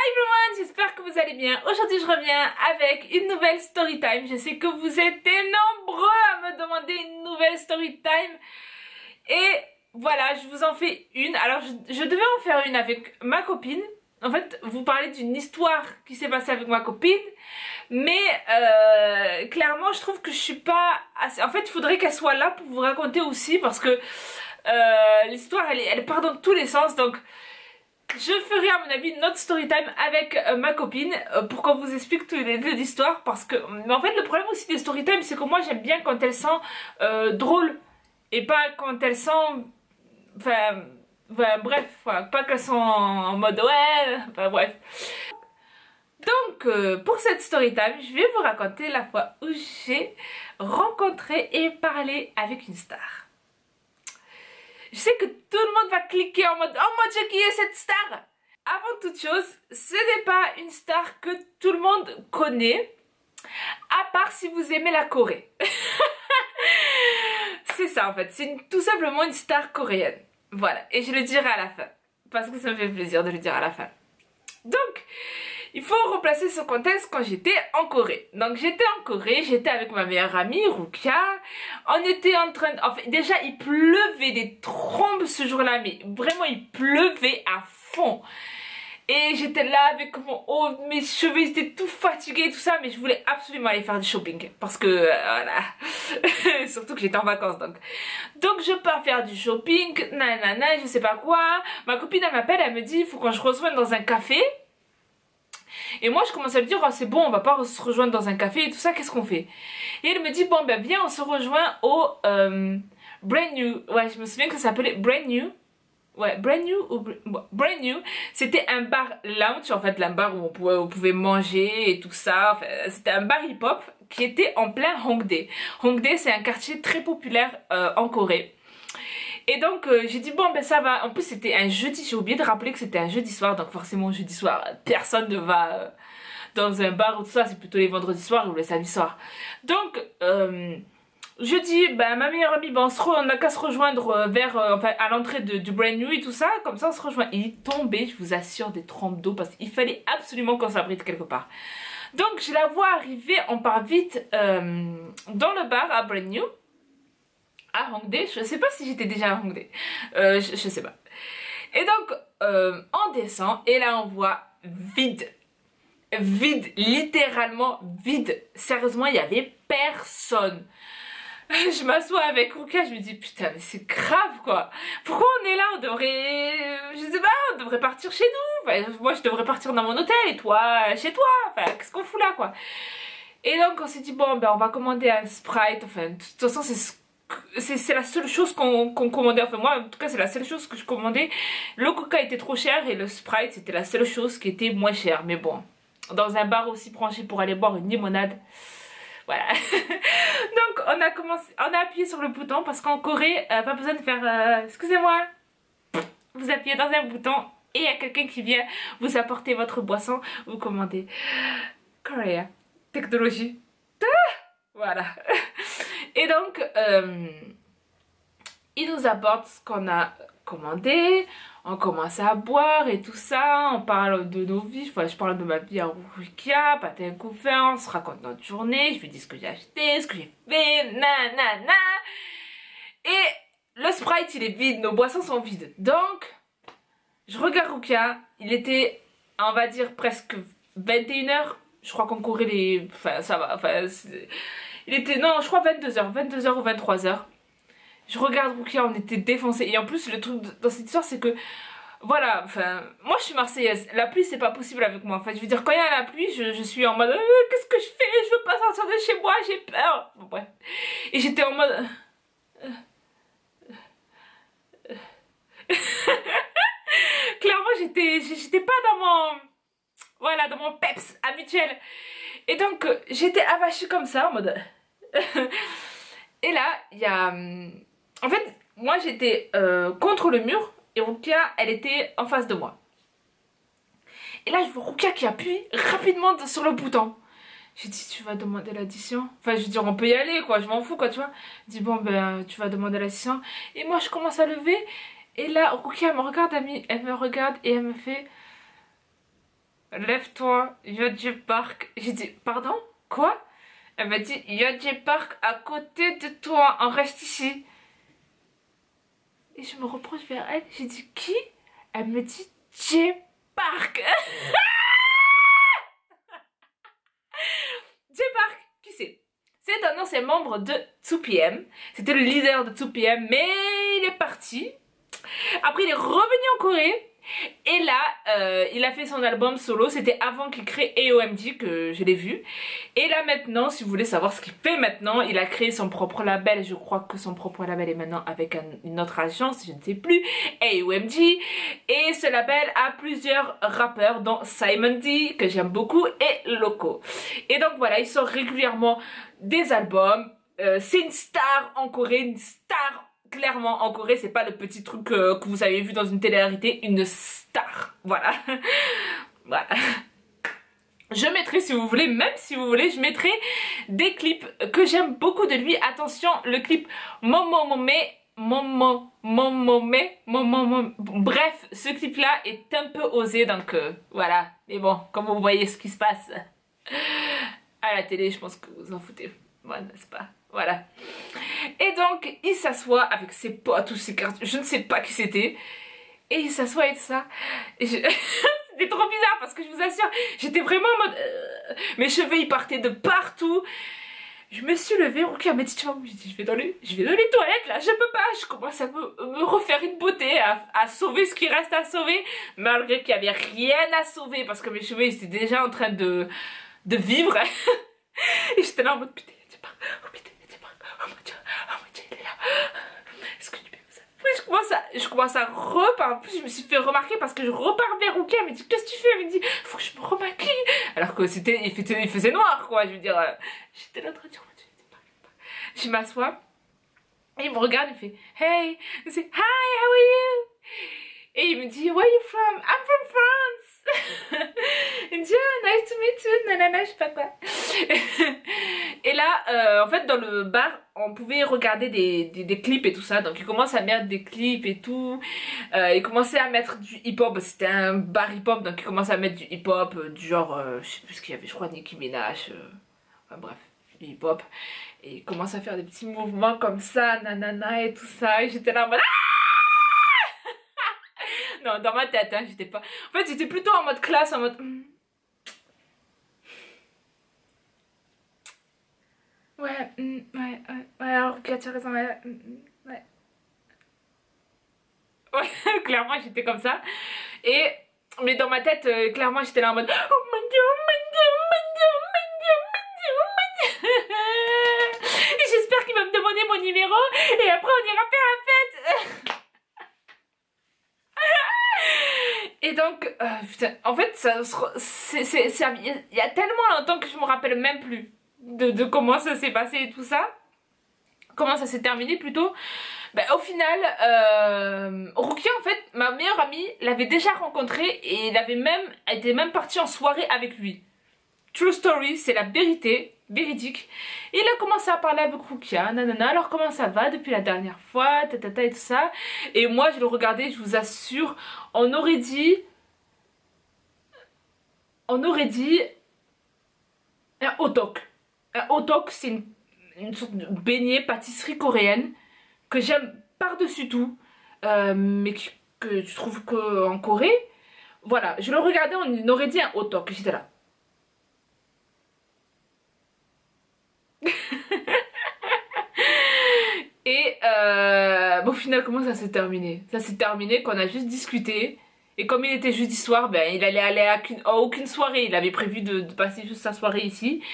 everyone, j'espère que vous allez bien. Aujourd'hui je reviens avec une nouvelle story time. Je sais que vous êtes nombreux à me demander une nouvelle story time. Et voilà, je vous en fais une. Alors je devais en faire une avec ma copine. En fait, vous parlez d'une histoire qui s'est passée avec ma copine. Mais clairement, je trouve que je suis pas assez... En fait, il faudrait qu'elle soit là pour vous raconter aussi. Parce que l'histoire, elle part dans tous les sens. Donc... je ferai à mon avis une autre story time avec ma copine pour qu'on vous explique toute l'histoire parce que... mais en fait le problème aussi des story time c'est que moi j'aime bien quand elles sont drôles et pas quand elles sont... enfin bref, voilà, pas qu'elles sont en mode ouais, enfin bref. Donc pour cette story time je vais vous raconter la fois où j'ai rencontré et parlé avec une star. Je sais que tout le monde va cliquer en mode oh mon Dieu, qui est cette star? Avant toute chose, ce n'est pas une star que tout le monde connaît, à part si vous aimez la Corée. C'est ça en fait, c'est tout simplement une star coréenne. Voilà, et je le dirai à la fin, parce que ça me fait plaisir de le dire à la fin. Donc, il faut replacer ce contexte quand j'étais en Corée. Donc j'étais en Corée, j'étais avec ma meilleure amie Rukia. On était en train de... enfin, déjà il pleuvait des trombes ce jour-là, mais vraiment il pleuvait à fond. Et j'étais là avec mon haut, mes cheveux étaient tout fatigués et tout ça, mais je voulais absolument aller faire du shopping. Parce que, voilà, surtout que j'étais en vacances donc. Donc je pars faire du shopping, nanana, je sais pas quoi. Ma copine elle m'appelle, elle me dit il faut qu'on se rejoigne dans un café. Et moi je commence à lui dire oh, c'est bon on va pas se rejoindre dans un café et tout ça, qu'est-ce qu'on fait? Et elle me dit bon ben viens on se rejoint au Brand New. Ouais je me souviens que ça s'appelait Brand New. Ouais Brand New ou Brand New. C'était un bar lounge en fait, un bar où on pouvait manger et tout ça. Enfin, c'était un bar hip hop qui était en plein Hongdae. Hongdae c'est un quartier très populaire en Corée. Et donc j'ai dit bon ben ça va. En plus c'était un jeudi, j'ai oublié de rappeler que c'était un jeudi soir. Donc forcément jeudi soir personne ne va dans un bar ou tout ça. C'est plutôt les vendredis soirs ou les samedis soirs. Donc je dis ben ma meilleure amie ben on n'a qu'à se rejoindre vers enfin à l'entrée du Brand New et tout ça. Comme ça on se rejoint. Et il tombait, je vous assure, des trompes d'eau parce qu'il fallait absolument qu'on s'abrite quelque part. Donc je la vois arriver, on part vite dans le bar à Brand New. À Hongdae, je sais pas si j'étais déjà à Hongdae, je sais pas. Et donc on descend et là on voit vide, littéralement vide. Sérieusement il y avait personne. Je m'assois avec Ruka, je me dis putain mais c'est grave quoi. Pourquoi on est là? On devrait, je sais pas, on devrait partir chez nous. Enfin, moi je devrais partir dans mon hôtel et toi chez toi. Enfin qu'est-ce qu'on fout là quoi? Et donc on s'est dit bon ben on va commander un Sprite. Enfin de toute façon c'est la seule chose qu'on commandait. Enfin moi en tout cas c'est la seule chose que je commandais. Le coca était trop cher et le Sprite c'était la seule chose qui était moins chère. Mais bon, dans un bar aussi branché pour aller boire une limonade, voilà. Donc on a appuyé sur le bouton parce qu'en Corée pas besoin de faire excusez-moi, vous appuyez dans un bouton et il y a quelqu'un qui vient vous apporter votre boisson. Vous commandez Korea technologie. Voilà. Et donc, il nous apporte ce qu'on a commandé. On commence à boire et tout ça. On parle de nos vies. Enfin, je parle de ma vie à Rukia, patin couffin. On se raconte notre journée. Je lui dis ce que j'ai acheté, ce que j'ai fait. Nanana. Et le Sprite, il est vide. Nos boissons sont vides. Donc, je regarde Rukia. Il était, on va dire, presque 21 h. Je crois qu'on courait les... enfin, ça va. Enfin, il était, non, je crois 22 h ou 23 h. Je regarde Rukia, on était défoncés. Et en plus, le truc dans cette histoire, c'est que, voilà, enfin, moi je suis marseillaise. La pluie, c'est pas possible avec moi. Enfin, je veux dire, quand il y a la pluie, je suis en mode, qu'est-ce que je fais? Je veux pas sortir de chez moi, j'ai peur. Bon, bref. Et j'étais en mode... clairement, j'étais pas dans mon... voilà, dans mon peps habituel. Et donc, j'étais avachie comme ça, en mode... Et là, il y a... en fait, moi j'étais contre le mur et Rukia, elle était en face de moi. Et là, je vois Rukia qui appuie rapidement sur le bouton. J'ai dit, tu vas demander l'addition? Enfin, je veux dire, on peut y aller, quoi, je m'en fous, quoi, tu vois. Je dis, bon, ben, tu vas demander l'addition. Et moi, je commence à lever. Et là, Rukia, elle me regarde et elle me fait... lève-toi, Yoje Park. J'ai dit, pardon, quoi? Elle m'a dit, Yoje Park à côté de toi, on reste ici. Et je me reproche vers elle, j'ai dit, qui? Elle me dit, Jay Park. Jay Park, qui c'est? C'est un ancien membre de 2PM. C'était le leader de 2PM, mais il est parti. Après, il est revenu en Corée. Et là, il a fait son album solo. C'était avant qu'il crée AOMG, que je l'ai vu. Et là, maintenant, si vous voulez savoir ce qu'il fait maintenant, il a créé son propre label. Je crois que son propre label est maintenant avec une autre agence, je ne sais plus. AOMG. Et ce label a plusieurs rappeurs, dont Simon D, que j'aime beaucoup, et Loco. Et donc voilà, il sort régulièrement des albums. C'est une star en Corée, une star clairement en Corée, c'est pas le petit truc que vous avez vu dans une télé-réalité, une star, voilà. Voilà. Je mettrai, si vous voulez, même si vous voulez, je mettrai des clips que j'aime beaucoup de lui. Attention, le clip Momomome, bref, ce clip là est un peu osé, donc voilà. Mais bon, comme vous voyez ce qui se passe à la télé, je pense que vous en foutez, voilà, n'est-ce pas? Voilà. Et donc, il s'assoit avec ses potes ou ses cartes, je ne sais pas qui c'était. Et il s'assoit et tout ça. C'était trop bizarre parce que je vous assure, j'étais vraiment en mode... mes cheveux, ils partaient de partout. Je me suis levée, Rukia m'a dit, tu vois, je vais dans les toilettes là, je peux pas. Je commence à me refaire une beauté, à sauver ce qui reste à sauver. Malgré qu'il n'y avait rien à sauver parce que mes cheveux, ils étaient déjà en train de vivre. Et j'étais là en mode, putain, oh putain. Oh mon dieu, il est là. Est-ce que tu peux ça? Oui, je commence à reparler. En plus, je me suis fait remarquer parce que je repars vers Rukia. Elle me dit, qu'est-ce que tu fais? Elle me dit, faut que je me remaquille. Alors que il faisait noir, quoi. Je veux dire, j'étais là en train de dire, oh mon dieu, je m'assois. Et il me regarde, il fait, hey. Il me dit, hi, how are you? Et il me dit, where are you from? I'm from France. Il me dit, oh, nice to meet you, nanana, je sais pas quoi. Et là, en fait, dans le bar, on pouvait regarder des clips et tout ça. Donc, il commence à mettre des clips et tout. Il commençait à mettre du hip-hop. C'était un bar hip-hop, donc il commençait à mettre du hip-hop, du genre, je sais plus ce qu'il y avait, je crois, Nicki Minaj. Enfin, bref, du hip-hop. Et il commence à faire des petits mouvements comme ça, nanana et tout ça. Et j'étais là en mode... Non, dans ma tête, hein, j'étais pas... En fait, j'étais plutôt en mode classe, en mode... Ouais, alors, tu as raison, ouais. Ouais, clairement, j'étais comme ça. Et... Mais dans ma tête, clairement, j'étais là en mode... Oh mon dieu, oh mon dieu, oh mon dieu, oh mon dieu, oh mon dieu, oh mon dieu. Et j'espère qu'il va me demander mon numéro. Et après, on ira faire la fête. Et donc, putain, en fait, il y a tellement longtemps que je me rappelle même plus de comment ça s'est passé et tout ça. Comment ça s'est terminé plutôt. Ben, au final, Rukia, en fait, ma meilleure amie l'avait déjà rencontré et elle était même partie en soirée avec lui. True story, c'est la vérité, véridique. Et il a commencé à parler avec Rukia, nanana, alors comment ça va depuis la dernière fois, tatata et tout ça. Et moi, je le regardais, je vous assure, on aurait dit un hot-dog. Un hot-dog, c'est une sorte de beignet, pâtisserie coréenne que j'aime par-dessus tout, mais que je trouve qu'en Corée, voilà, je le regardais, on aurait dit un hot-dog, j'étais là. Et bon, au final, comment ça s'est terminé? Ça s'est terminé qu'on a juste discuté. Et comme il était jeudi soir, ben, il allait aller à aucune soirée. Il avait prévu de passer juste sa soirée ici.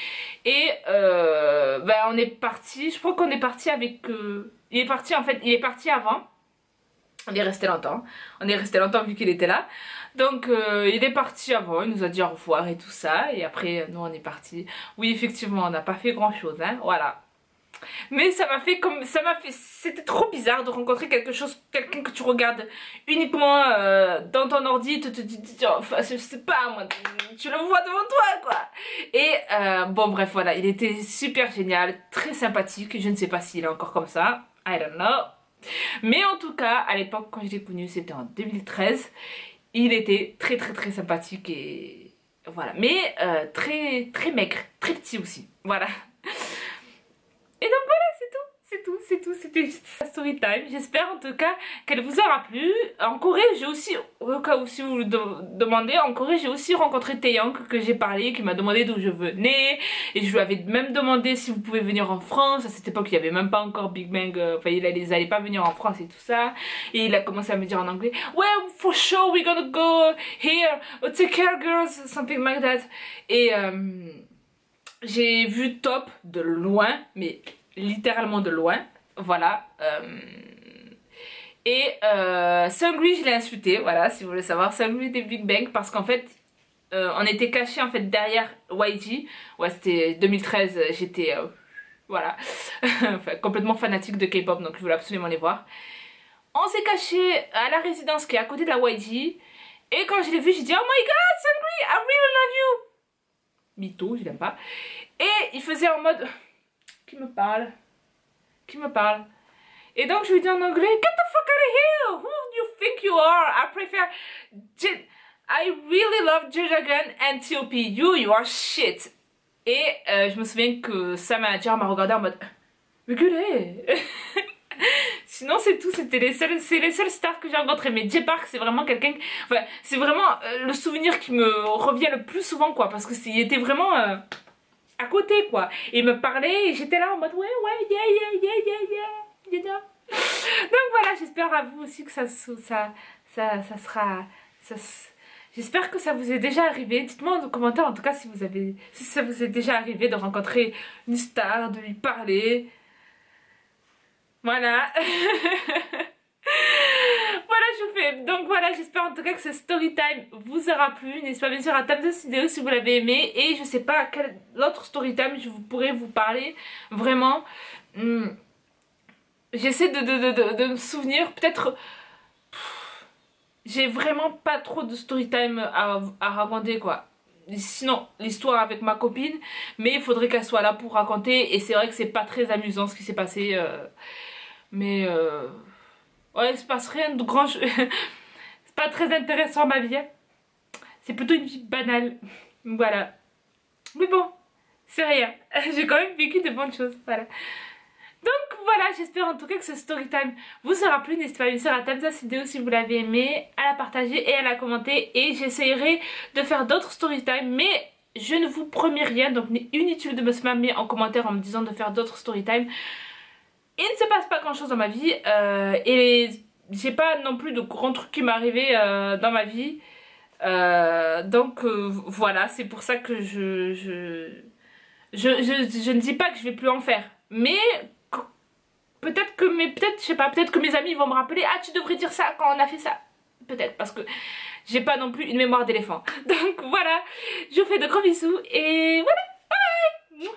Et ben, on est parti. Je crois qu'on est parti avec... il est parti en fait, il est parti avant. On est resté longtemps. On est resté longtemps vu qu'il était là. Donc il est parti avant, il nous a dit au revoir et tout ça. Et après, nous on est parti. Oui, effectivement, on n'a pas fait grand chose, hein. Voilà. Mais c'était trop bizarre de rencontrer quelqu'un que tu regardes uniquement dans ton ordi, te dis, enfin, je sais pas moi, tu le vois devant toi quoi. Et bon bref voilà, il était super génial, très sympathique, je ne sais pas s'il est encore comme ça, I don't know. Mais en tout cas, à l'époque quand je l'ai connu, c'était en 2013, il était très sympathique et Voilà, mais très très maigre, très petit aussi. Voilà. Et donc voilà, c'était juste la story time. J'espère en tout cas qu'elle vous aura plu. En Corée, j'ai aussi, au cas où si vous le demandez, en Corée, j'ai aussi rencontré Taeyang que j'ai parlé, qui m'a demandé d'où je venais. Et je lui avais même demandé si vous pouvez venir en France. À cette époque, il n'y avait même pas encore Big Bang, enfin, il allait pas venir en France et tout ça. Et il a commencé à me dire en anglais, well, for sure, we're gonna go here, take care girls, something like that. Et j'ai vu Top de loin, mais littéralement de loin, voilà. Et Seungri, je l'ai insulté, voilà, si vous voulez savoir, Seungri des Big Bang, parce qu'en fait, on était cachés en fait derrière YG. Ouais, c'était 2013, j'étais, voilà, enfin, complètement fanatique de K-pop, donc je voulais absolument les voir. On s'est caché à la résidence qui est à côté de la YG, et quand je l'ai vu, j'ai dit, oh my god, Seungri, I really love you. Mytho, je l'aime pas. Et il faisait en mode, qui me parle? Qui me parle? Et donc je lui dis en anglais, get the fuck out of here! Who do you think you are? I prefer... I really love Jajagan and T.O.P. You are shit. Et je me souviens que Sam m'a regardé en mode, reculez. Sinon c'est tout, c'est les seules stars que j'ai rencontrées. Mais J-Park c'est vraiment quelqu'un, enfin c'est vraiment le souvenir qui me revient le plus souvent quoi, parce que il était vraiment à côté quoi, et il me parlait et j'étais là en mode ouais yeah. Donc voilà, j'espère à vous aussi que ça sera j'espère que ça vous est déjà arrivé. Dites-moi en commentaire en tout cas si ça vous est déjà arrivé de rencontrer une star, de lui parler. Voilà. Voilà, je vous fais. Donc voilà, j'espère en tout cas que ce story time vous aura plu. N'hésitez pas bien sûr à taper cette vidéo si vous l'avez aimé. Et je sais pas à quel autre story time je pourrais vous parler. Vraiment. J'essaie de me souvenir. Peut-être. J'ai vraiment pas trop de story time à raconter quoi. Sinon, l'histoire avec ma copine. Mais il faudrait qu'elle soit là pour raconter. Et c'est vrai que c'est pas très amusant ce qui s'est passé. Mais ouais, il se passe rien de grand. C'est pas très intéressant ma vie. C'est plutôt une vie banale. Voilà. Mais bon, c'est rien. J'ai quand même vécu de bonnes choses. Voilà. Donc voilà, j'espère en tout cas que ce story time vous aura plu. N'hésitez pas bien sûr à taper cette vidéo si vous l'avez aimé, à la partager et à la commenter. Et j'essayerai de faire d'autres story time. Mais je ne vous promets rien. Donc inutile de me spammer en commentaire en me disant de faire d'autres story time. Il ne se passe pas grand chose dans ma vie et j'ai pas non plus de grands trucs qui m'arrivaient dans ma vie. Donc voilà, c'est pour ça que je ne dis pas que je vais plus en faire. Mais peut-être que je sais pas, peut-être que mes amis vont me rappeler, ah tu devrais dire ça quand on a fait ça. Peut-être parce que j'ai pas non plus une mémoire d'éléphant. Donc voilà, je vous fais de gros bisous et voilà, bye.